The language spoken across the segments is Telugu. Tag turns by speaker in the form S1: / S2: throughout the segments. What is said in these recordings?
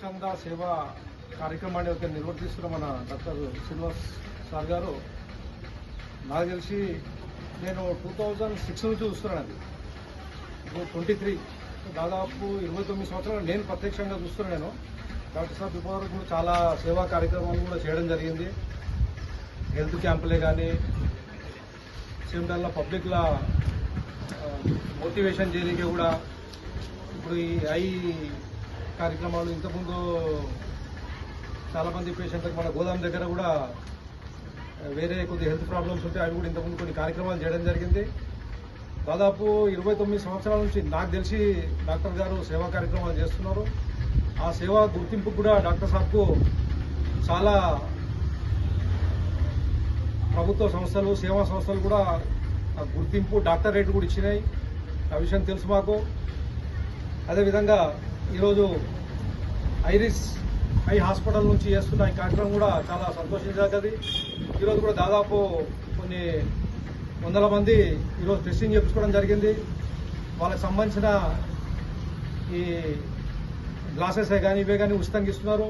S1: స్వచ్ఛంద సేవా కార్యక్రమాన్ని ఒక నిర్వర్తిస్తున్న మన డాక్టర్ శ్రీనివాస్ సార్ గారు నాకు తెలిసి నేను 2006 నుంచి చూస్తున్నాను. అది ఇప్పుడు 23 దాదాపు 29 సంవత్సరాలు నేను ప్రత్యక్షంగా చూస్తున్నాను. నేను డాక్టర్ సార్ ఇప్పటివరకు కూడా చాలా సేవా కార్యక్రమాలు కూడా చేయడం జరిగింది. హెల్త్ క్యాంపులే కానీ సేమ్ టైంలో పబ్లిక్లా మోటివేషన్ చేయడానికి కూడా ఇప్పుడు ఈ ఐ కార్యక్రమాలు ఇంతకుముందు చాలామంది పేషెంట్లకు మన గోదాం దగ్గర కూడా వేరే కొద్ది హెల్త్ ప్రాబ్లమ్స్ ఉంటే అవి కూడా ఇంతకుముందు కొన్ని కార్యక్రమాలు చేయడం జరిగింది. దాదాపు 29 సంవత్సరాల నుంచి నాకు తెలిసి డాక్టర్ గారు సేవా కార్యక్రమాలు చేస్తున్నారు. ఆ సేవా గుర్తింపు కూడా డాక్టర్ సాబ్కు చాలా ప్రభుత్వ సంస్థలు సేవా సంస్థలు కూడా ఆ గుర్తింపు డాక్టరేట్ కూడా ఇచ్చినాయి. ఆ విషయం తెలుసు మాకు. అదేవిధంగా ఈరోజు ఐరిస్ ఐ హాస్పిటల్ నుంచి చేస్తున్న ఈ కార్యక్రమం కూడా చాలా సంతోషించదగ్గది. ఈరోజు కూడా దాదాపు కొన్ని వందల మంది ఈరోజు టెస్టింగ్ చేయించుకోవడం జరిగింది. వాళ్ళకి సంబంధించిన ఈ గ్లాసెస్ కానీ ఇవే కానీ ఉచితంగా ఇస్తున్నారు.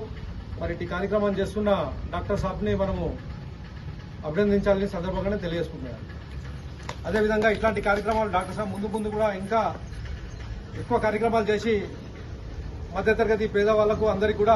S1: మరి ఈ కార్యక్రమం చేస్తున్న డాక్టర్ సాబ్ని మనము అభినందించాలని సందర్భంగానే తెలియజేసుకుంటున్నాను. అదేవిధంగా ఇట్లాంటి కార్యక్రమాలు డాక్టర్ సాబ్ ముందు కూడా ఇంకా ఎక్కువ కార్యక్రమాలు చేసి మధ్యతరగతి పేదవాళ్లకు అందరికీ కూడా